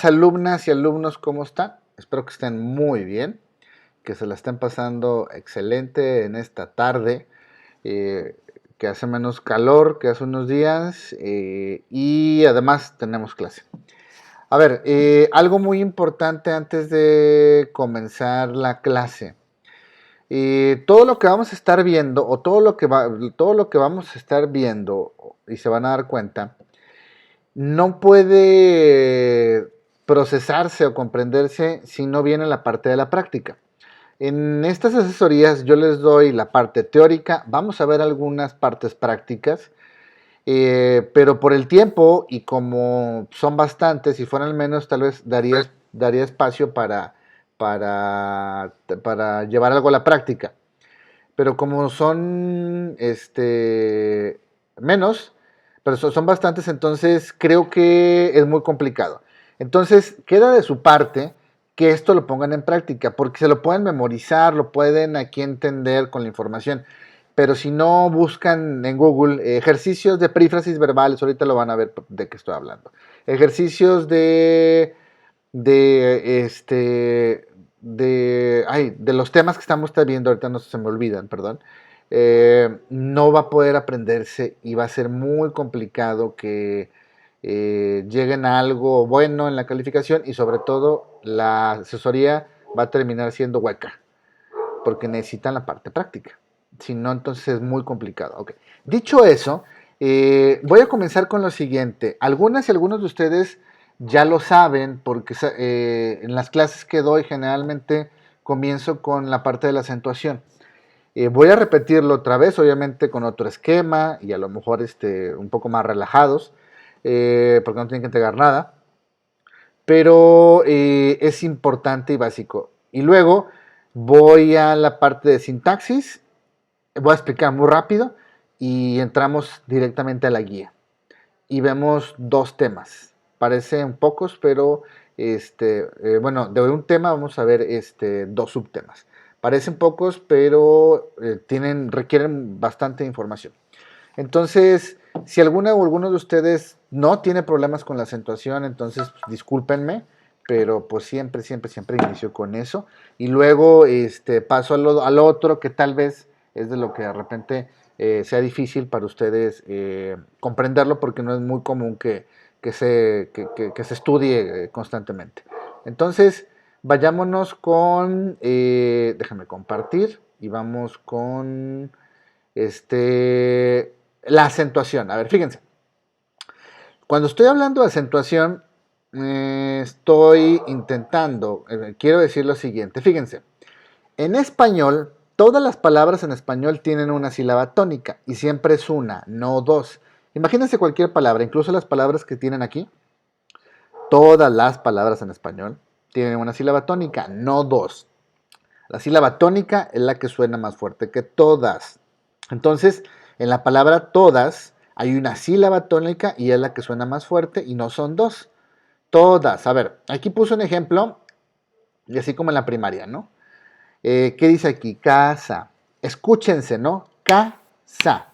Alumnas y alumnos, ¿cómo están? Espero que estén muy bien, que se la estén pasando excelente en esta tarde, eh, que hace menos calor que hace unos días y además tenemos clase. A ver, algo muy importante antes de comenzar la clase. Todo lo que vamos a estar viendo o todo lo que vamos a estar viendo y se van a dar cuenta no puede procesarse o comprenderse si no viene la parte de la práctica. En estas asesorías yo les doy la parte teórica, vamos a ver algunas partes prácticas, pero por el tiempo y como son bastantes, si fueran menos, tal vez daría espacio para llevar algo a la práctica. Pero como son menos, pero son bastantes, entonces creo que es muy complicado. Entonces queda de su parte que esto lo pongan en práctica, porque se lo pueden memorizar, lo pueden aquí entender con la información, pero si no buscan en Google ejercicios de perífrasis verbales, ahorita lo van a ver de qué estoy hablando. Ejercicios de de los temas que estamos viendo, ahorita no se me olvidan, perdón, no va a poder aprenderse y va a ser muy complicado que lleguen a algo bueno en la calificación y sobre todo la asesoría va a terminar siendo hueca porque necesitan la parte práctica. Si no, entonces es muy complicado. Okay. Dicho eso, voy a comenzar con lo siguiente. Algunas y algunos de ustedes ya lo saben porque en las clases que doy generalmente comienzo con la parte de la acentuación. Voy a repetirlo otra vez, obviamente con otro esquema y a lo mejor un poco más relajados, porque no tienen que entregar nada, pero es importante y básico. Y luego voy a la parte de sintaxis, voy a explicar muy rápido y entramos directamente a la guía. Y vemos dos temas. Parecen pocos, pero bueno, de un tema vamos a ver dos subtemas. Parecen pocos, pero requieren bastante información. Entonces, si alguna o alguno de ustedes no tiene problemas con la acentuación, entonces pues, discúlpenme, pero pues siempre inicio con eso. Y luego paso al otro que tal vez es de lo que de repente sea difícil para ustedes comprenderlo porque no es muy común que se estudie constantemente. Entonces, vayámonos con, déjame compartir y vamos con la acentuación. A ver, fíjense. Cuando estoy hablando de acentuación, estoy intentando, quiero decir lo siguiente. Fíjense, en español, todas las palabras en español tienen una sílaba tónica y siempre es una, no dos. Imagínense cualquier palabra, incluso las palabras que tienen aquí, todas las palabras en español tienen una sílaba tónica, no dos. La sílaba tónica es la que suena más fuerte que todas. Entonces, en la palabra todas hay una sílaba tónica y es la que suena más fuerte y no son dos. Todas. A ver, aquí puse un ejemplo, y así como en la primaria, ¿no? ¿Qué dice aquí? Casa. Escúchense, ¿no? Casa.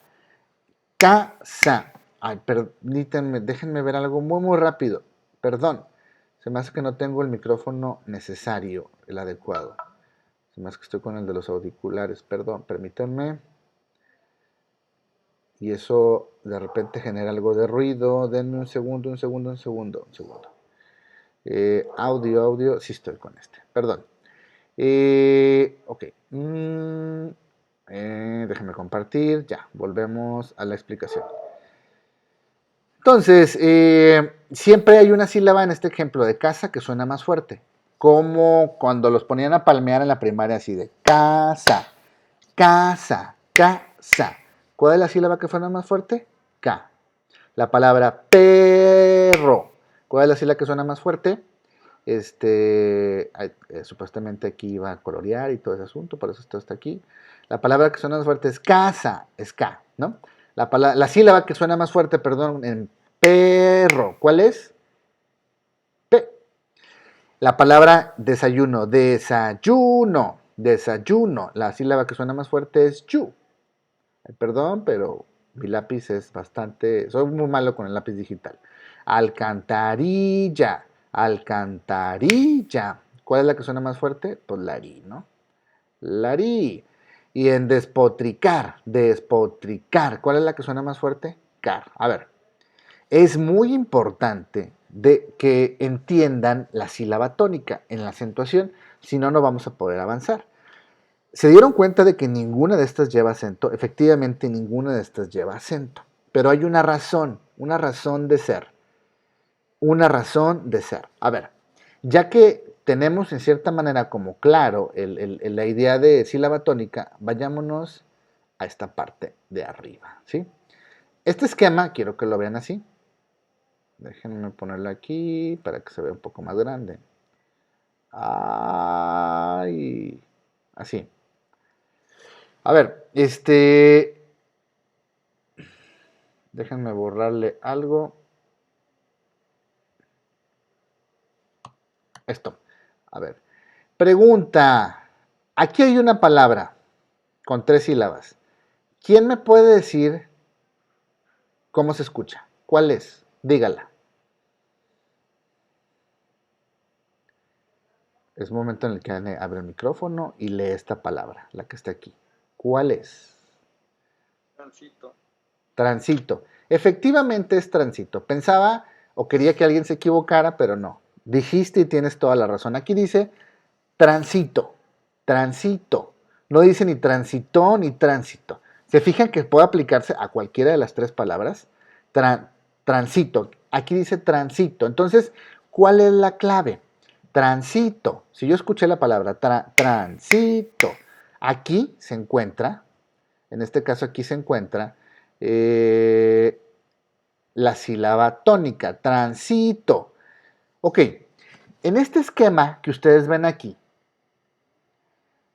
Casa. Ay, permítanme, déjenme ver algo muy rápido. Perdón. Se me hace que no tengo el micrófono necesario, el adecuado. Se me hace que estoy con el de los auriculares. Perdón, permítanme. Y eso de repente genera algo de ruido. Denme un segundo. Audio, sí estoy con este, perdón. Ok, déjenme compartir, ya, volvemos a la explicación. Entonces, siempre hay una sílaba en este ejemplo de casa que suena más fuerte, como cuando los ponían a palmear en la primaria así de casa, casa, casa. ¿Cuál es la sílaba que suena más fuerte? K. La palabra perro. ¿Cuál es la sílaba que suena más fuerte? Supuestamente aquí iba a colorear y todo ese asunto, por eso esto está aquí. La palabra que suena más fuerte es casa, es K, ¿no? La sílaba que suena más fuerte, perdón, en perro, ¿cuál es? P. La palabra desayuno, desayuno, desayuno. La sílaba que suena más fuerte es yu. Perdón, pero mi lápiz es bastante... Soy muy malo con el lápiz digital. Alcantarilla. Alcantarilla. ¿Cuál es la que suena más fuerte? Pues larí, ¿no? Larí. Y en despotricar, despotricar. ¿Cuál es la que suena más fuerte? Car. A ver, es muy importante de que entiendan la sílaba tónica en la acentuación, si no, no vamos a poder avanzar. ¿Se dieron cuenta de que ninguna de estas lleva acento? Efectivamente, ninguna de estas lleva acento. Pero hay una razón de ser. Una razón de ser. A ver, ya que tenemos en cierta manera como claro la idea de sílaba tónica, vayámonos a esta parte de arriba, ¿sí? Este esquema, quiero que lo vean así. Déjenme ponerlo aquí para que se vea un poco más grande. Ay, así. A ver, déjenme borrarle algo. Esto. A ver. Pregunta. Aquí hay una palabra con 3 sílabas. ¿Quién me puede decir cómo se escucha? ¿Cuál es? Dígala. Es un momento en el que abre el micrófono y lee esta palabra, la que está aquí. ¿Cuál es? Transito. Transito. Efectivamente es transito. Pensaba o quería que alguien se equivocara, pero no. Dijiste y tienes toda la razón. Aquí dice transito. Transito. No dice ni transitó ni tránsito. ¿Se fijan que puede aplicarse a cualquiera de las 3 palabras? Transito. Aquí dice transito. Entonces, ¿cuál es la clave? Transito. Si yo escuché la palabra transito, aquí se encuentra, en este caso aquí se encuentra la sílaba tónica, transito. Ok, en este esquema que ustedes ven aquí,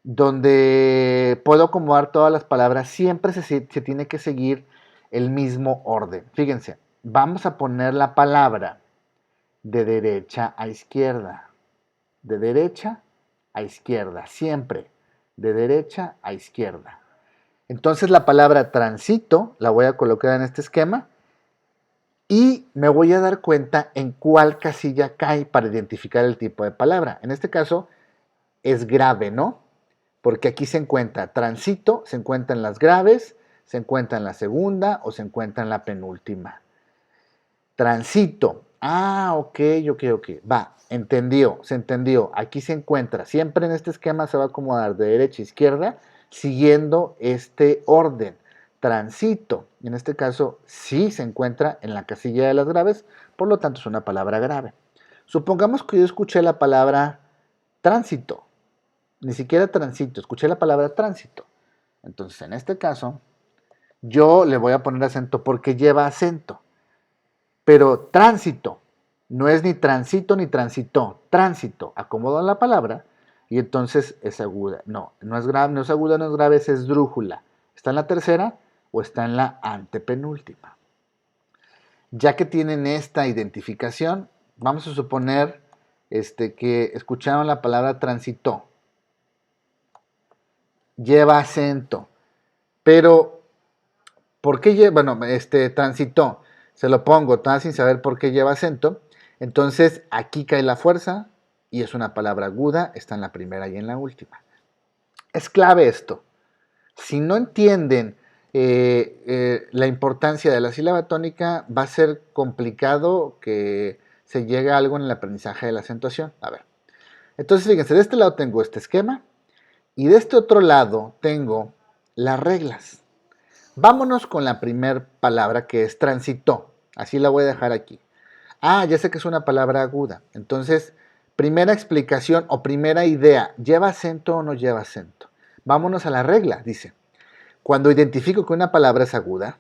donde puedo acomodar todas las palabras, siempre se tiene que seguir el mismo orden. Fíjense, vamos a poner la palabra de derecha a izquierda. De derecha a izquierda, siempre. De derecha a izquierda. Entonces la palabra transito la voy a colocar en este esquema y me voy a dar cuenta en cuál casilla cae para identificar el tipo de palabra. En este caso es grave, ¿no? Porque aquí se encuentra transito, se encuentra en las graves, se encuentra en la segunda o se encuentra en la penúltima. Transito. Ah, ok. Va, entendió, se entendió. Aquí se encuentra. Siempre en este esquema se va a acomodar de derecha a izquierda siguiendo este orden. Transito. En este caso sí se encuentra en la casilla de las graves, por lo tanto es una palabra grave. Supongamos que yo escuché la palabra tránsito. Ni siquiera transito, escuché la palabra tránsito. Entonces en este caso yo le voy a poner acento porque lleva acento. Pero tránsito, no es ni transito ni transitó, tránsito, acomodo la palabra y entonces es aguda. No, no es grave, no es aguda, no es grave, es esdrújula. ¿Está en la tercera o está en la antepenúltima? Ya que tienen esta identificación, vamos a suponer que escucharon la palabra transitó. Lleva acento, pero ¿por qué lleva? Bueno, transitó. Se lo pongo tan sin saber por qué lleva acento. Entonces aquí cae la fuerza y es una palabra aguda, está en la primera y en la última. Es clave esto. Si no entienden la importancia de la sílaba tónica, va a ser complicado que se llegue a algo en el aprendizaje de la acentuación. A ver. Entonces, fíjense, de este lado tengo este esquema y de este otro lado tengo las reglas. Vámonos con la primera palabra que es transitó. Así la voy a dejar aquí. Ah, ya sé que es una palabra aguda. Entonces, primera explicación o primera idea, ¿lleva acento o no lleva acento? Vámonos a la regla, dice. Cuando identifico que una palabra es aguda,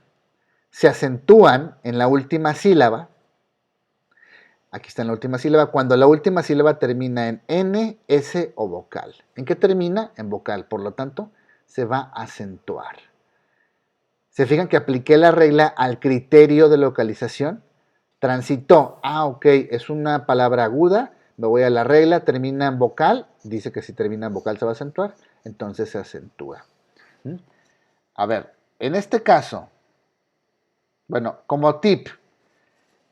se acentúan en la última sílaba. Aquí está en la última sílaba. Cuando la última sílaba termina en N, S o vocal. ¿En qué termina? En vocal. Por lo tanto, se va a acentuar. ¿Se fijan que apliqué la regla al criterio de localización? Transitó. Ah, ok, es una palabra aguda. Me voy a la regla, termina en vocal. Dice que si termina en vocal se va a acentuar. Entonces se acentúa. ¿Mm? A ver, en este caso, bueno, como tip,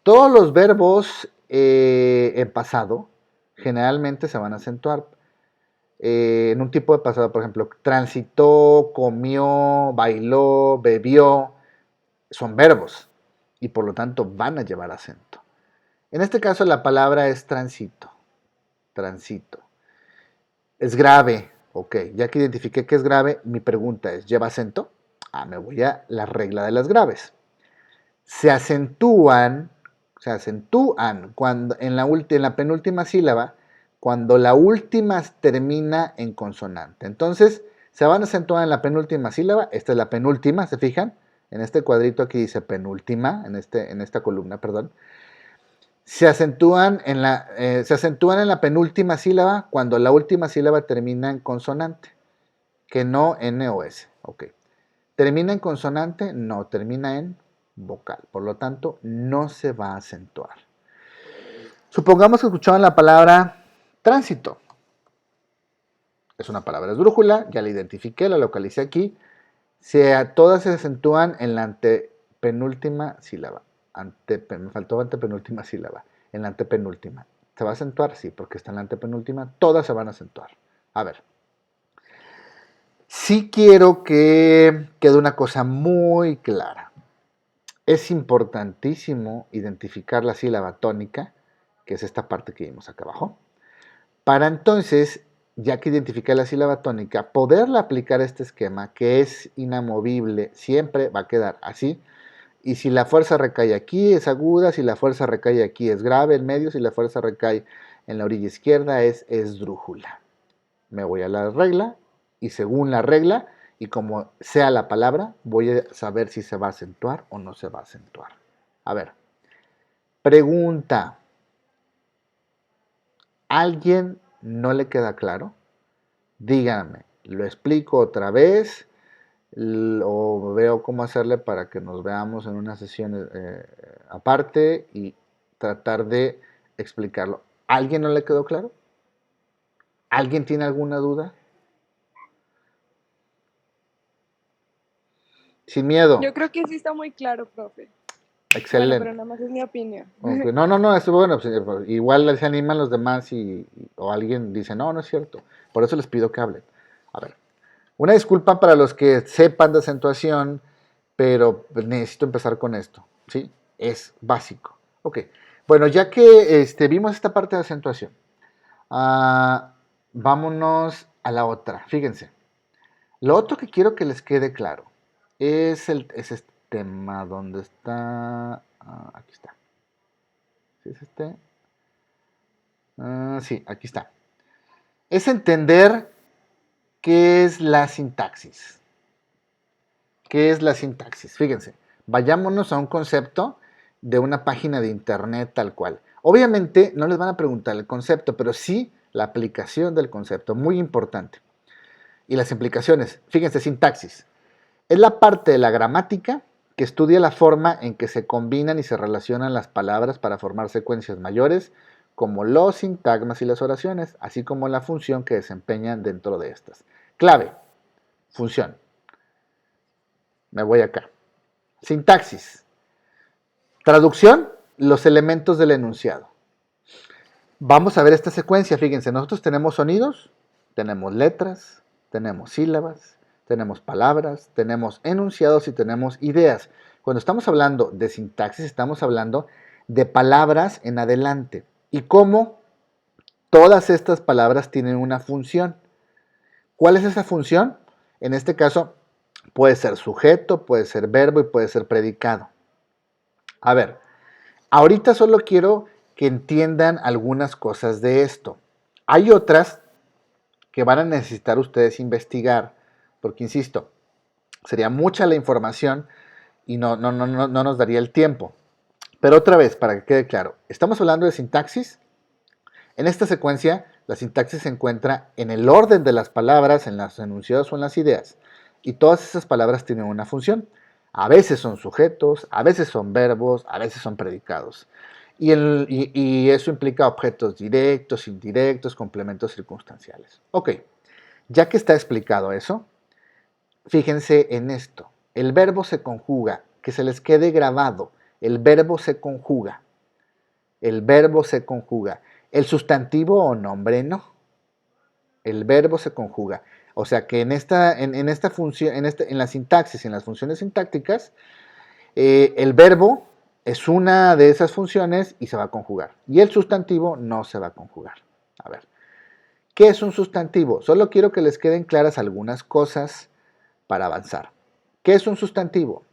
todos los verbos en pasado, generalmente se van a acentuar. En un tipo de pasado, por ejemplo, transitó, comió, bailó, bebió, son verbos y por lo tanto van a llevar acento. En este caso la palabra es transito, transito. Es grave, ok, ya que identifiqué que es grave, mi pregunta es, ¿lleva acento? Me voy a la regla de las graves. Se acentúan cuando, en la penúltima sílaba, cuando la última termina en consonante. Entonces, se van a acentuar en la penúltima sílaba. Esta es la penúltima, ¿se fijan? En este cuadrito aquí dice penúltima, en esta columna, perdón. Se acentúan en la penúltima sílaba cuando la última sílaba termina en consonante, que no N o S. Ok. ¿Termina en consonante? No, termina en vocal. Por lo tanto, no se va a acentuar. Supongamos que escuchaban la palabra tránsito. Es una palabra esdrújula, ya la identifiqué, la localicé aquí. Todas se acentúan en la antepenúltima sílaba. Me faltó antepenúltima sílaba. En la antepenúltima. ¿Se va a acentuar? Sí, porque está en la antepenúltima. Todas se van a acentuar. A ver. Sí quiero que quede una cosa muy clara. Es importantísimo identificar la sílaba tónica, que es esta parte que vimos acá abajo, para entonces, ya que identifiqué la sílaba tónica, poderla aplicar a este esquema que es inamovible, siempre va a quedar así. Y si la fuerza recae aquí es aguda, si la fuerza recae aquí es grave en medio, si la fuerza recae en la orilla izquierda es esdrújula. Me voy a la regla y según la regla y como sea la palabra, voy a saber si se va a acentuar o no se va a acentuar. A ver, pregunta. ¿Alguien no le queda claro? Díganme, lo explico otra vez o veo cómo hacerle para que nos veamos en una sesión aparte y tratar de explicarlo. ¿Alguien no le quedó claro? ¿Alguien tiene alguna duda? Sin miedo. Yo creo que sí está muy claro, profe. Bueno, pero Excelente. nada más es mi opinión. Okay. No, eso bueno, pues, igual se animan los demás o alguien dice, no es cierto. Por eso les pido que hablen. A ver, una disculpa para los que sepan de acentuación, pero necesito empezar con esto, ¿sí? Es básico. Ok, bueno, ya que vimos esta parte de acentuación, vámonos a la otra. Fíjense, lo otro que quiero que les quede claro es este tema, ¿dónde está? Aquí está. ¿Sí es este? Sí, aquí está. Es entender qué es la sintaxis. ¿Qué es la sintaxis? Fíjense, vayámonos a un concepto de una página de internet tal cual. Obviamente no les van a preguntar el concepto, pero sí la aplicación del concepto, muy importante. Y las implicaciones, fíjense, sintaxis. Es la parte de la gramática que estudia la forma en que se combinan y se relacionan las palabras para formar secuencias mayores, como los sintagmas y las oraciones, así como la función que desempeñan dentro de estas. Clave, función. Me voy acá. Sintaxis. Traducción, los elementos del enunciado. Vamos a ver esta secuencia. Fíjense, nosotros tenemos sonidos, tenemos letras, tenemos sílabas, tenemos palabras, tenemos enunciados y tenemos ideas. Cuando estamos hablando de sintaxis, estamos hablando de palabras en adelante y cómo todas estas palabras tienen una función. ¿Cuál es esa función? En este caso, puede ser sujeto, puede ser verbo y puede ser predicado. A ver, ahorita solo quiero que entiendan algunas cosas de esto. Hay otras que van a necesitar ustedes investigar, porque insisto, sería mucha la información y no nos daría el tiempo. Pero otra vez, para que quede claro, estamos hablando de sintaxis. En esta secuencia, la sintaxis se encuentra en el orden de las palabras, en los enunciados o en las ideas. Y todas esas palabras tienen una función. A veces son sujetos, a veces son verbos, a veces son predicados. Y eso implica objetos directos, indirectos, complementos circunstanciales. Ok, ya que está explicado eso, fíjense en esto. El verbo se conjuga, que se les quede grabado. El verbo se conjuga. El verbo se conjuga. El sustantivo o nombre no. El verbo se conjuga. O sea que en esta función, en la sintaxis, en las funciones sintácticas, el verbo es una de esas funciones y se va a conjugar. Y el sustantivo no se va a conjugar. A ver, ¿qué es un sustantivo? Solo quiero que les queden claras algunas cosas para avanzar. ¿Qué es un sustantivo?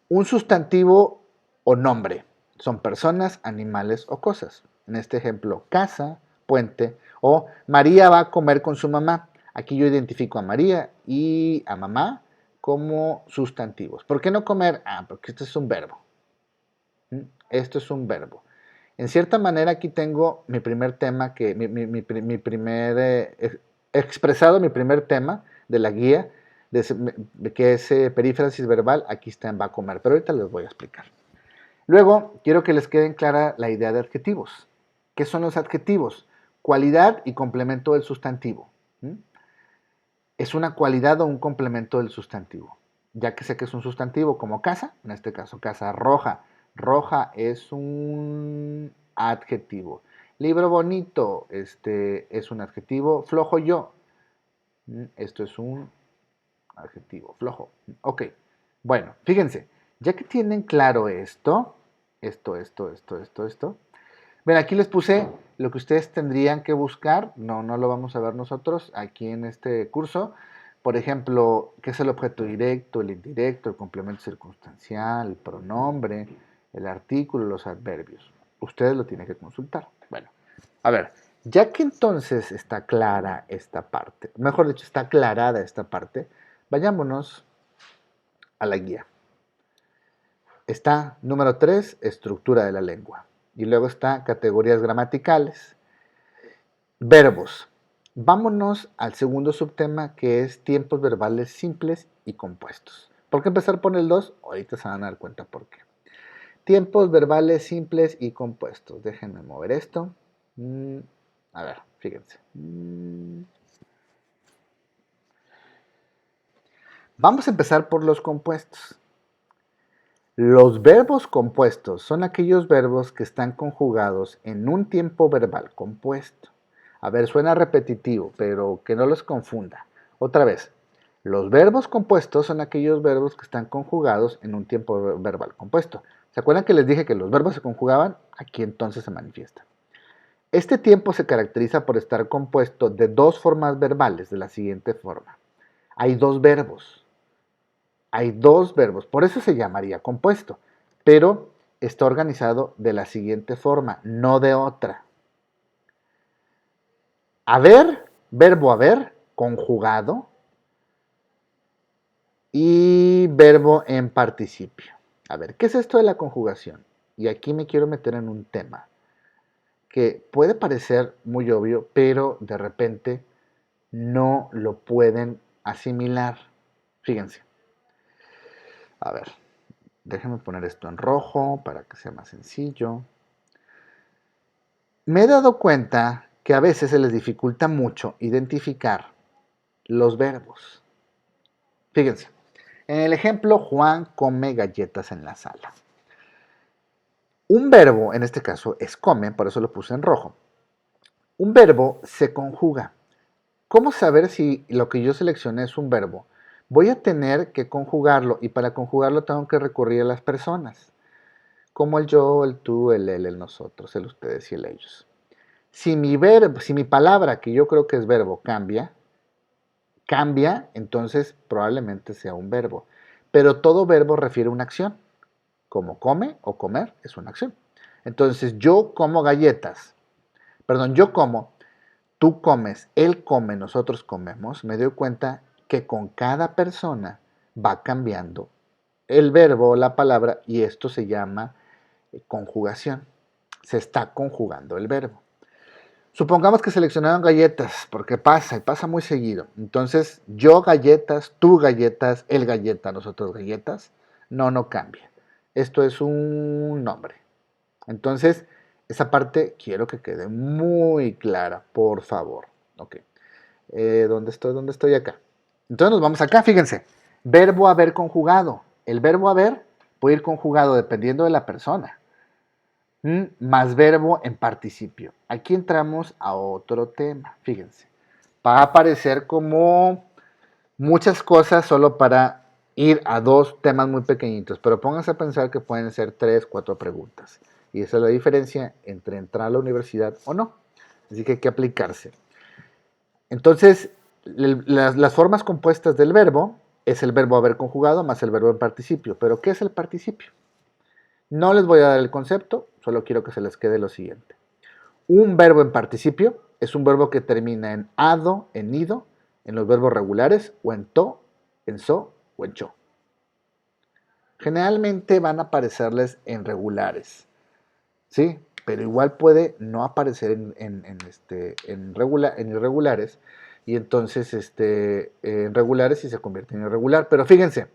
Un sustantivo o nombre son personas, animales o cosas. En este ejemplo, casa, puente o María va a comer con su mamá. Aquí yo identifico a María y a mamá como sustantivos. ¿Por qué no comer? Porque esto es un verbo. Esto es un verbo. En cierta manera aquí tengo mi primer tema, expresado mi primer tema de la guía, que es perífrasis verbal, aquí está en va a comer, pero ahorita les voy a explicar. Luego, quiero que les queden clara la idea de adjetivos. ¿Qué son los adjetivos? Cualidad y complemento del sustantivo. Es una cualidad o un complemento del sustantivo. Ya que sé que es un sustantivo como casa, en este caso casa roja. Roja es un adjetivo. Libro bonito, es un adjetivo. Flojo yo, esto es un adjetivo, flojo. Ok, bueno, fíjense, ya que tienen claro esto, ven, aquí les puse lo que ustedes tendrían que buscar, no lo vamos a ver nosotros aquí en este curso. Por ejemplo, ¿qué es el objeto directo, el indirecto, el complemento circunstancial, el pronombre, el artículo, los adverbios? Ustedes lo tienen que consultar. Bueno, a ver, ya que entonces está clara esta parte, mejor dicho, está aclarada esta parte, vayámonos a la guía. Está número 3, estructura de la lengua. Y luego está categorías gramaticales. Verbos. Vámonos al segundo subtema, que es tiempos verbales simples y compuestos. ¿Por qué empezar por el 2? Ahorita se van a dar cuenta por qué. Tiempos verbales simples y compuestos. Déjenme mover esto. A ver, fíjense. Vamos a empezar por los compuestos. Los verbos compuestos son aquellos verbos que están conjugados en un tiempo verbal compuesto. A ver, suena repetitivo, pero que no los confunda. Otra vez, los verbos compuestos son aquellos verbos que están conjugados en un tiempo verbal compuesto. ¿Se acuerdan que les dije que los verbos se conjugaban? Aquí entonces se manifiesta. Este tiempo se caracteriza por estar compuesto de dos formas verbales de la siguiente forma. Hay dos verbos. Por eso se llamaría compuesto, pero está organizado de la siguiente forma, no de otra. Haber, verbo haber, conjugado, y verbo en participio. A ver, ¿qué es esto de la conjugación? Y aquí me quiero meter en un tema que puede parecer muy obvio, pero de repente no lo pueden asimilar. Fíjense. A ver, déjenme poner esto en rojo para que sea más sencillo. Me he dado cuenta que a veces se les dificulta mucho identificar los verbos. Fíjense, en el ejemplo, Juan come galletas en la sala. Un verbo, en este caso, es come, por eso lo puse en rojo. Un verbo se conjuga. ¿Cómo saber si lo que yo seleccioné es un verbo? Voy a tener que conjugarlo y para conjugarlo tengo que recurrir a las personas, como el yo, el tú, el él, el nosotros, el ustedes y el ellos. Si mi palabra, que yo creo que es verbo, cambia, entonces probablemente sea un verbo. Pero todo verbo refiere a una acción. Como come o comer es una acción. Entonces yo como galletas. Yo como, tú comes, él come, nosotros comemos. Me doy cuenta que con cada persona va cambiando el verbo o la palabra y esto se llama conjugación. Se está conjugando el verbo. Supongamos que seleccionaron galletas, porque pasa, y pasa muy seguido. Entonces, yo galletas, tú galletas, él galleta, nosotros galletas. No cambia. Esto es un nombre. Entonces, esa parte quiero que quede muy clara, por favor. Ok. ¿Dónde estoy? ¿Dónde estoy? Acá. Entonces nos vamos acá, fíjense. Verbo haber conjugado. El verbo haber puede ir conjugado dependiendo de la persona. más verbo en participio. Aquí entramos a otro tema, fíjense. Va a aparecer como muchas cosas solo para ir a dos temas muy pequeñitos, pero pónganse a pensar que pueden ser 3, 4 preguntas. Y esa es la diferencia entre entrar a la universidad o no. Así que hay que aplicarse. Entonces, las formas compuestas del verbo es el verbo haber conjugado más el verbo en participio. ¿Pero qué es el participio? No les voy a dar el concepto, solo quiero que se les quede lo siguiente. Un verbo en participio es un verbo que termina en ado, en ido, en los verbos regulares, o en to, en so o en cho. Generalmente van a aparecerles en regulares, ¿sí? Pero igual puede no aparecer en irregulares, y entonces en regulares y se convierte en irregular. Pero fíjense,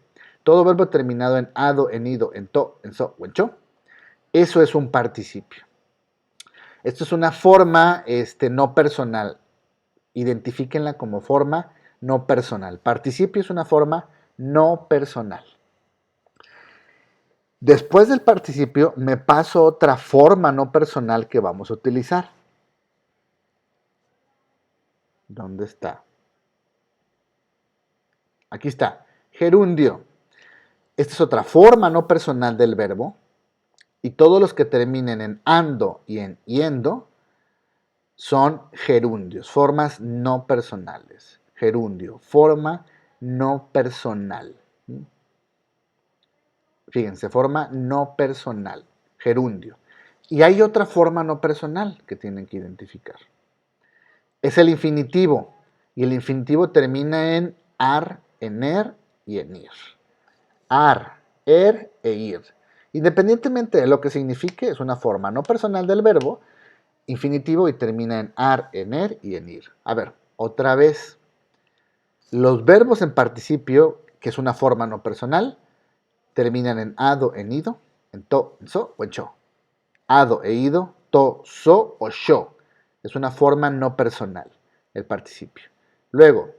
todo verbo terminado en ado, en ido, en to, en so o en cho, eso es un participio. Esto es una forma no personal. Identifíquenla como forma no personal. Participio es una forma no personal. Después del participio me paso a otra forma no personal que vamos a utilizar. ¿Dónde está? Aquí está. Gerundio. Esta es otra forma no personal del verbo. Y todos los que terminen en ando y en yendo son gerundios, formas no personales. Gerundio, forma no personal. Fíjense, forma no personal, gerundio. Y hay otra forma no personal que tienen que identificar. Es el infinitivo. Y el infinitivo termina en ar, en er y en ir. Ar, er e ir. Independientemente de lo que signifique, es una forma no personal del verbo, infinitivo, y termina en ar, en er y en ir. A ver, otra vez. Los verbos en participio, que es una forma no personal, terminan en ado, en ido, en to, en so o en cho. Ado e ido, to, so o sho. Es una forma no personal, el participio. Luego,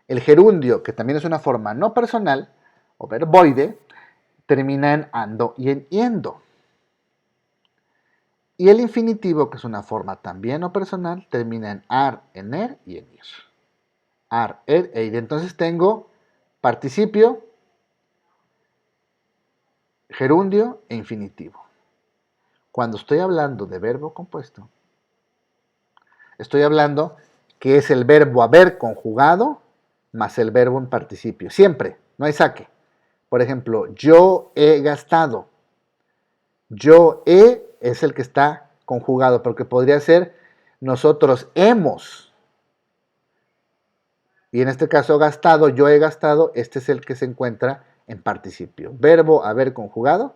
el gerundio, que también es una forma no personal, o verboide, termina en ando y en yendo. Y el infinitivo, que es una forma también no personal, termina en ar, en er y en ir. Ar, er e ir. Entonces tengo participio, gerundio e infinitivo. Cuando estoy hablando de verbo compuesto, estoy hablando que es el verbo haber conjugado más el verbo en participio. Siempre, no hay saque. Por ejemplo, yo he gastado. Yo he es el que está conjugado, porque podría ser nosotros hemos. Y en este caso gastado, yo he gastado, este es el que se encuentra en participio. Verbo haber conjugado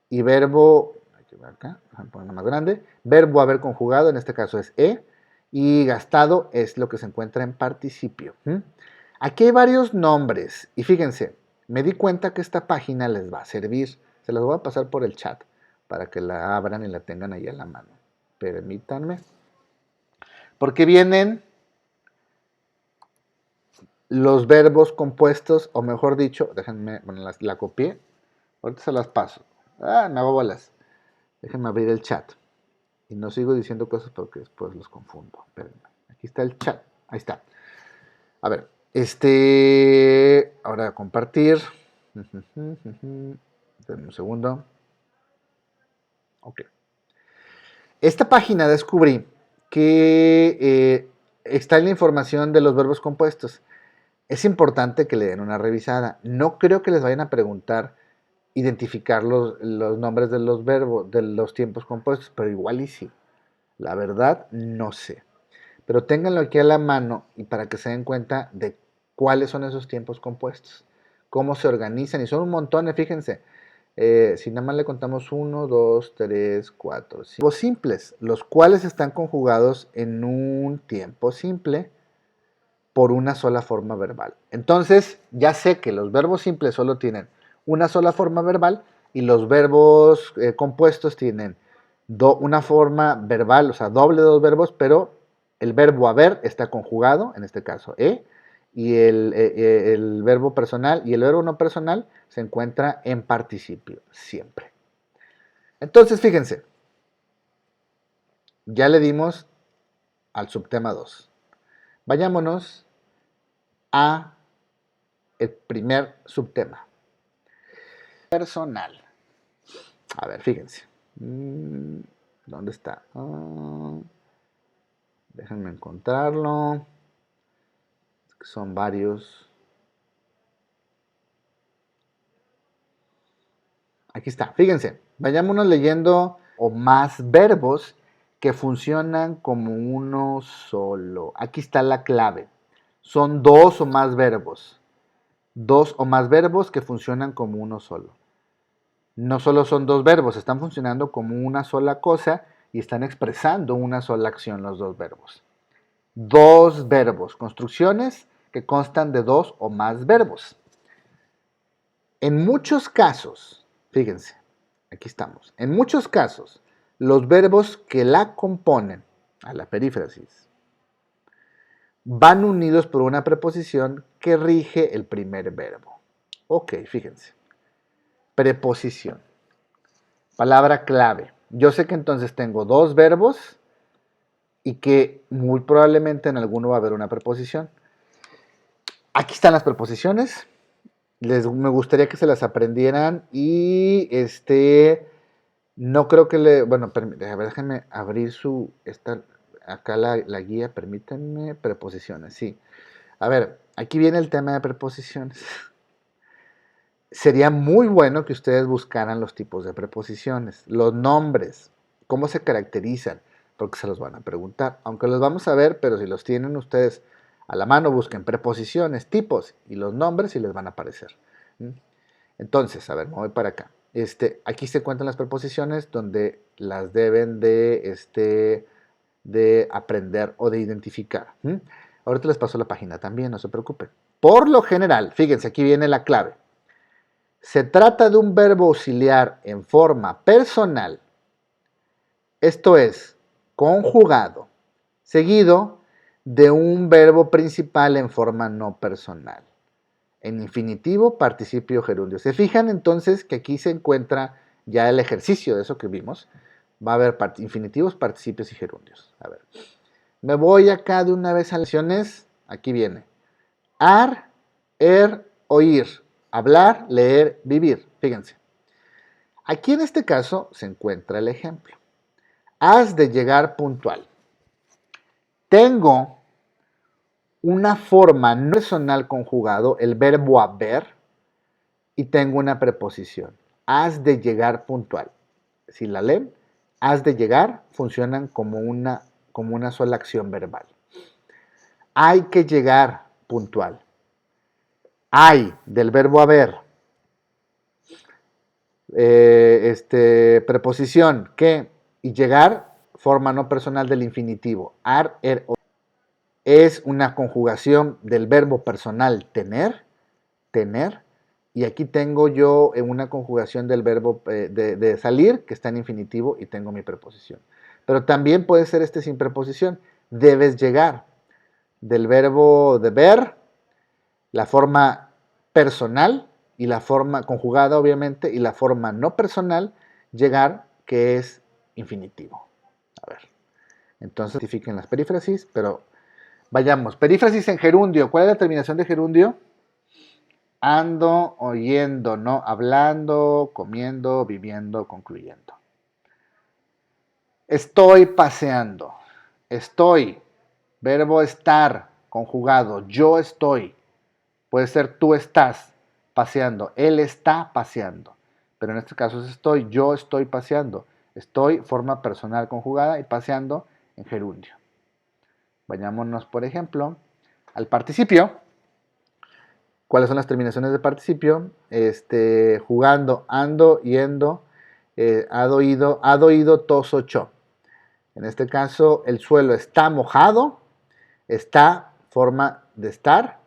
y verbo, acá, voy a ponerlo más grande, verbo haber conjugado, en este caso es he, y gastado es lo que se encuentra en participio. Aquí hay varios nombres y fíjense, me di cuenta que esta página les va a servir. Se las voy a pasar por el chat para que la abran y la tengan ahí a la mano. Permítanme. Porque vienen los verbos compuestos, o mejor dicho, déjenme, bueno, la copié, ahorita se las paso. Me hago bolas. Déjenme abrir el chat. Y no sigo diciendo cosas porque después los confundo. Espérenme. Aquí está el chat. Ahí está. A ver, ahora compartir. Denme un segundo. Ok. Esta página descubrí que está en la información de los verbos compuestos. Es importante que le den una revisada. No creo que les vayan a preguntar identificar los nombres de los verbos, de los tiempos compuestos, pero igual y sí. La verdad, no sé. Pero ténganlo aquí a la mano y para que se den cuenta de cuáles son esos tiempos compuestos, cómo se organizan, y son un montón, fíjense. Si nada más le contamos 1, 2, 3, 4, 5 simples, los cuales están conjugados en un tiempo simple por una sola forma verbal. Entonces, ya sé que los verbos simples solo tienen una sola forma verbal y los verbos compuestos tienen una forma verbal, o sea, doble de dos verbos, pero el verbo haber está conjugado, en este caso y el verbo personal y el verbo no personal se encuentra en participio, siempre. Entonces, fíjense, Ya le dimos al subtema 2. Vayámonos a el primer subtema. Personal. A ver, fíjense. ¿Dónde está? Déjenme encontrarlo. Son varios. Aquí está, fíjense. Vayámonos leyendo o más verbos que funcionan como uno solo. Aquí está la clave. Son dos o más verbos. Dos o más verbos que funcionan como uno solo. No solo son dos verbos, están funcionando como una sola cosa y están expresando una sola acción los dos verbos. Dos verbos, construcciones que constan de dos o más verbos. En muchos casos, fíjense, aquí estamos, en muchos casos, los verbos que la componen, a la perífrasis, van unidos por una preposición que rige el primer verbo. Ok, fíjense. Preposición. Palabra clave. Yo sé que entonces tengo dos verbos y que muy probablemente en alguno va a haber una preposición. Aquí están las preposiciones. Me gustaría que se las aprendieran y no creo que bueno, déjenme abrir acá la guía, permítanme, preposiciones, sí. A ver, aquí viene el tema de preposiciones. Sería muy bueno que ustedes buscaran los tipos de preposiciones, los nombres, cómo se caracterizan, porque se los van a preguntar. Aunque los vamos a ver, pero si los tienen ustedes a la mano, busquen preposiciones, tipos y los nombres y les van a aparecer. Entonces, a ver, me voy para acá. Aquí se encuentran las preposiciones donde las deben de aprender o de identificar. Ahorita les paso la página también, no se preocupen. Por lo general, fíjense, aquí viene la clave. Se trata de un verbo auxiliar en forma personal, esto es, conjugado, seguido de un verbo principal en forma no personal. En infinitivo, participio, gerundio. ¿Se fijan entonces que aquí se encuentra ya el ejercicio de eso que vimos? Va a haber infinitivos, participios y gerundios. A ver, me voy acá de una vez a lecciones. Aquí viene. Oír. Hablar, leer, vivir. Fíjense. Aquí en este caso se encuentra el ejemplo. Has de llegar puntual. Tengo una forma no personal conjugado, el verbo haber, y tengo una preposición. Has de llegar puntual. Si la leen, has de llegar funcionan como una sola acción verbal. Hay que llegar puntual. Hay, del verbo haber. Preposición, que, y llegar, forma no personal del infinitivo. Es una conjugación del verbo personal tener, y aquí tengo yo una conjugación del verbo de salir, que está en infinitivo, y tengo mi preposición. Pero también puede ser sin preposición. Debes llegar, del verbo deber, la forma personal y la forma conjugada, obviamente, y la forma no personal, llegar, que es infinitivo. A ver, entonces identifiquen las perífrasis, pero vayamos. Perífrasis en gerundio. ¿Cuál es la terminación de gerundio? Ando, oyendo, ¿no? Hablando, comiendo, viviendo, concluyendo. Estoy paseando. Estoy. Verbo estar, conjugado. Yo estoy. Puede ser tú estás paseando. Él está paseando. Pero en este caso es estoy. Yo estoy paseando. Estoy, forma personal conjugada, y paseando en gerundio. Vayámonos, por ejemplo, al participio. ¿Cuáles son las terminaciones de participio? Jugando, ando, yendo, ha ido, toso, cho. En este caso, el suelo está mojado, está, forma de estar,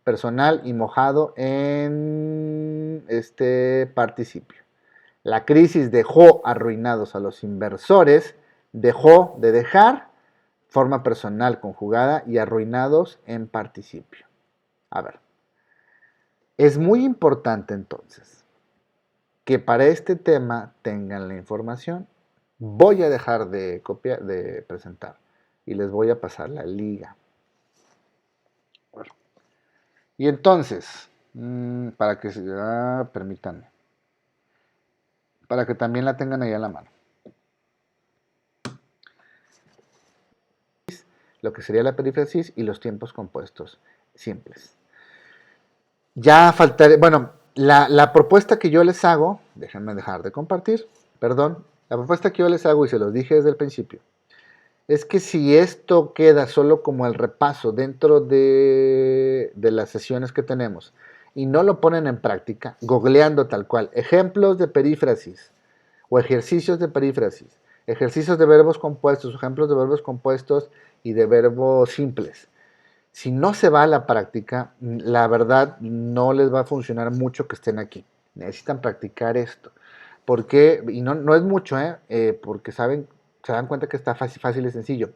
personal, y mojado en este participio. La crisis dejó arruinados a los inversores, dejó de dejar, forma personal conjugada, y arruinados en participio. A ver. Es muy importante entonces que para este tema tengan la información voy a dejar de presentar y les voy a pasar la liga. Y entonces, para que permítanme, para que también la tengan ahí a la mano. Lo que sería la perífrasis y los tiempos compuestos simples. Ya faltaría, bueno, la propuesta que yo les hago, déjenme dejar de compartir, perdón, la propuesta que yo les hago, y se los dije desde el principio, es que si esto queda solo como el repaso dentro de las sesiones que tenemos y no lo ponen en práctica, googleando tal cual, ejemplos de perífrasis o ejercicios de perífrasis, ejercicios de verbos compuestos, ejemplos de verbos compuestos y de verbos simples. Si no se va a la práctica, la verdad no les va a funcionar mucho que estén aquí. Necesitan practicar esto. ¿Por qué? Y no es mucho, porque se dan cuenta que está fácil y sencillo.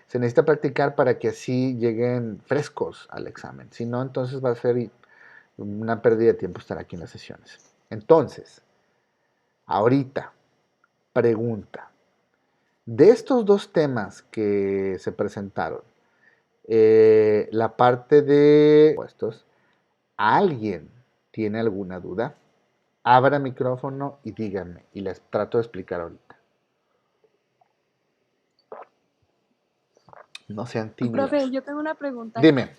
Se necesita practicar para que así lleguen frescos al examen. Si no, entonces va a ser una pérdida de tiempo estar aquí en las sesiones. Entonces, ahorita, pregunta. De estos dos temas que se presentaron, la parte de puestos, ¿alguien tiene alguna duda? Abra micrófono y díganme, y les trato de explicar ahorita. No sean tímidos. Profe, yo tengo una pregunta. Dime.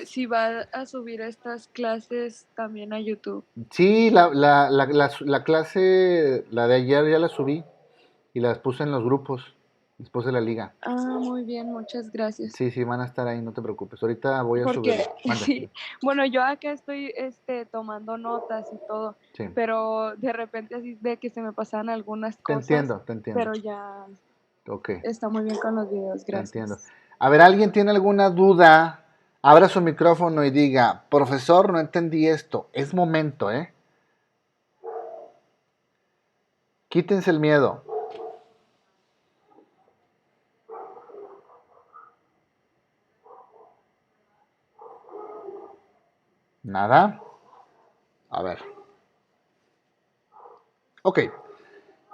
Si va a subir estas clases también a YouTube. Sí, la clase, la de ayer ya la subí y las puse en los grupos, después de la liga. Ah, muy bien, muchas gracias. Sí, van a estar ahí, no te preocupes. Ahorita voy a Porque, subir. sí, bueno, yo acá estoy tomando notas y todo, Sí. pero de repente así de que se me pasan algunas Te cosas. entiendo. Pero ya Okay. está muy bien con los videos, gracias. Te entiendo. A ver, ¿alguien tiene alguna duda? Abra su micrófono y diga, profesor, no entendí esto. Es momento, ¿eh? Quítense el miedo. ¿Nada? A ver. Ok.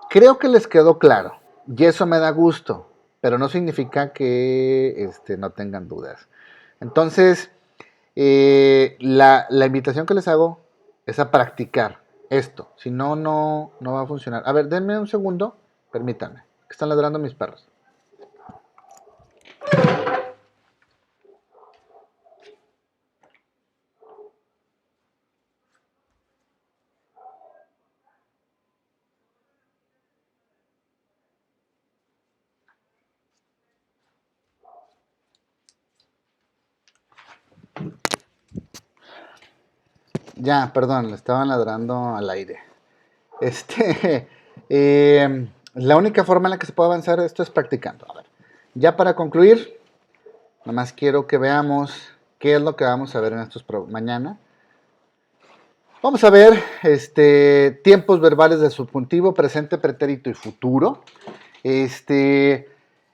Creo que les quedó claro. Y eso me da gusto. Pero no significa que no tengan dudas. Entonces, la invitación que les hago es a practicar esto. Si no, no va a funcionar. A ver, denme un segundo. Permítanme. Que están ladrando mis perros. Ya, perdón, le estaban ladrando al aire. La única forma en la que se puede avanzar esto es practicando. A ver, ya para concluir, nada más quiero que veamos qué es lo que vamos a ver en estos mañana. Vamos a ver tiempos verbales de subjuntivo, presente, pretérito y futuro.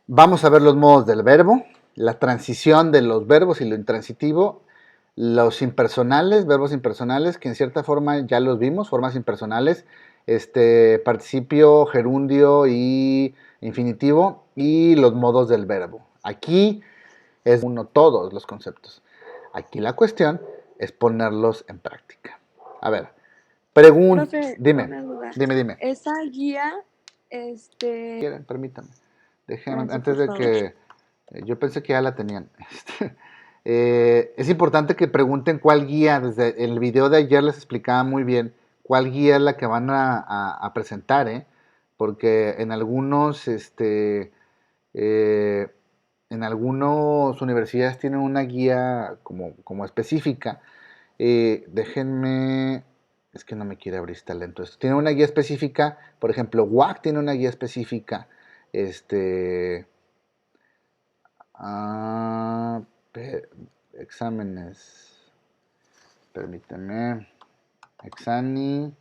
Vamos a ver los modos del verbo, la transición de los verbos y lo intransitivo, los impersonales, verbos impersonales, que en cierta forma ya los vimos, formas impersonales, participio, gerundio y infinitivo, y los modos del verbo. Aquí es uno todos los conceptos. Aquí la cuestión es ponerlos en práctica. A ver, Profe, dime, una duda. dime. Esa guía, Permítame. Déjenme, Gracias, antes por de favor. que yo pensé que ya la tenían. Es importante que pregunten cuál guía. Desde el video de ayer les explicaba muy bien cuál guía es la que van a presentar, porque en algunos, en algunas universidades tienen una guía como específica. Déjenme, es que no me quiere abrir este lento esto. Tiene una guía específica, por ejemplo, WAC tiene una guía específica. Exámenes. Permíteme. Exani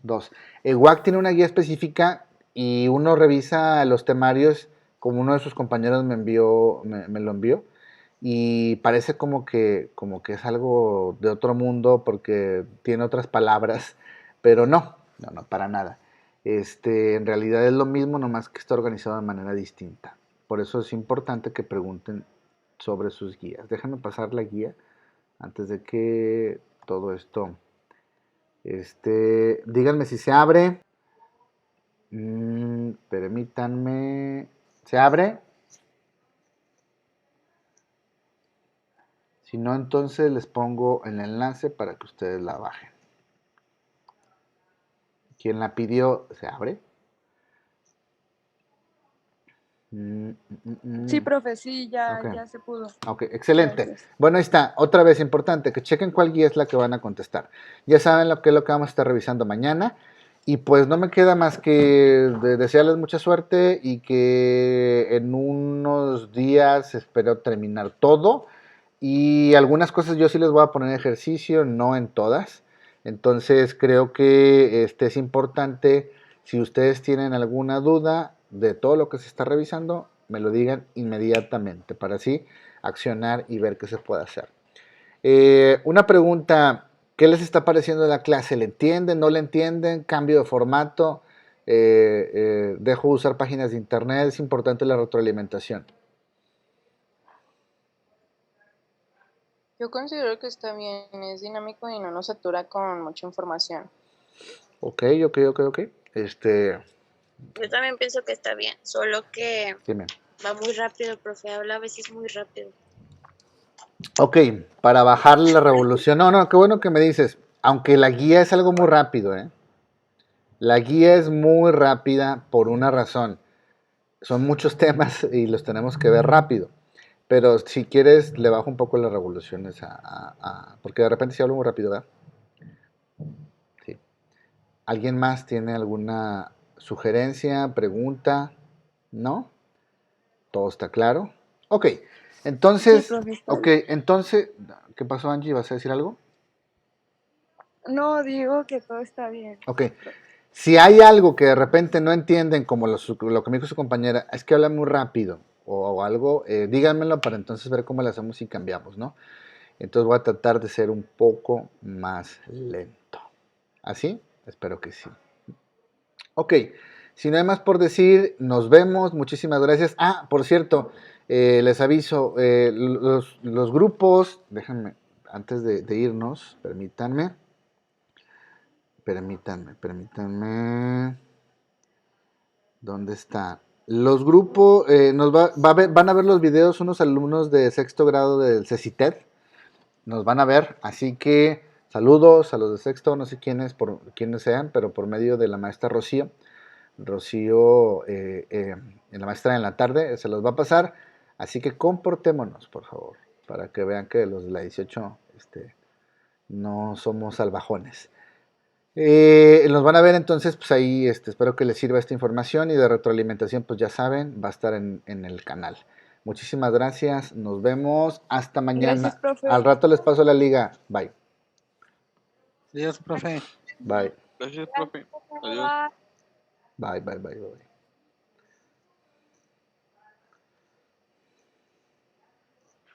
2. El WAC tiene una guía específica y uno revisa los temarios como uno de sus compañeros me lo envió. Y parece como que es algo de otro mundo porque tiene otras palabras, pero no, para nada. En realidad es lo mismo, nomás que está organizado de manera distinta. Por eso es importante que pregunten sobre sus guías. Déjenme pasar la guía antes de que todo esto, díganme si se abre. Permítanme. ¿Se abre? Si no, entonces les pongo el enlace para que ustedes la bajen. ¿Quién la pidió? ¿Se abre? Sí, profe, sí, Ok, ya se pudo. ok, excelente. Gracias. Bueno, ahí está. Otra vez importante que chequen cuál guía es la que van a contestar. Ya saben lo que es lo que vamos a estar revisando mañana. Y pues no me queda más que desearles mucha suerte y que en unos días espero terminar todo. Y algunas cosas yo sí les voy a poner en ejercicio, no en todas. Entonces creo que es importante, si ustedes tienen alguna duda de todo lo que se está revisando, me lo digan inmediatamente para así accionar y ver qué se puede hacer. Una pregunta, ¿qué les está pareciendo de la clase? ¿Le entienden? ¿No le entienden? ¿Cambio de formato? ¿Dejo de usar páginas de internet? Es importante la retroalimentación. Yo considero que está bien, es dinámico y no nos satura con mucha información. Ok. Yo también pienso que está bien, solo que Dime. va muy rápido, el profe habla a veces muy rápido. Ok, para bajar la revolución. No, qué bueno que me dices. Aunque la guía es algo muy rápido, ¿eh? La guía es muy rápida por una razón. Son muchos temas y los tenemos que ver rápido. Pero si quieres, le bajo un poco las revoluciones porque de repente si hablo muy rápido, ¿verdad? Sí. ¿Alguien más tiene alguna sugerencia, pregunta? ¿No? ¿Todo está claro? Ok, Sí, entonces, profe, está bien. ¿Qué pasó, Angie? ¿Vas a decir algo? No, digo que todo está bien. Ok, si hay algo que de repente no entienden, como lo que me dijo su compañera, es que habla muy rápido o algo, díganmelo para entonces ver cómo lo hacemos y cambiamos, ¿no? Entonces voy a tratar de ser un poco más lento. ¿Así? Espero que sí. Ok, si no hay más por decir, nos vemos. Muchísimas gracias. Ah, por cierto, les aviso, los grupos, déjenme, antes de irnos, permítanme. ¿Dónde está? Los grupos, van a ver los videos unos alumnos de sexto grado del CECITED. Nos van a ver, así que saludos a los de sexto, no sé quiénes sean, pero por medio de la maestra Rocío. Rocío, en la maestra en la tarde, se los va a pasar. Así que comportémonos, por favor, para que vean que los de la 18 no somos salvajones. Nos van a ver entonces, pues ahí espero que les sirva esta información y de retroalimentación, pues ya saben, va a estar en el canal. Muchísimas gracias, nos vemos, hasta Gracias, mañana. profe. Al rato les paso la liga, bye. Adiós, profe. Bye, Gracias, profe. Adiós. bye.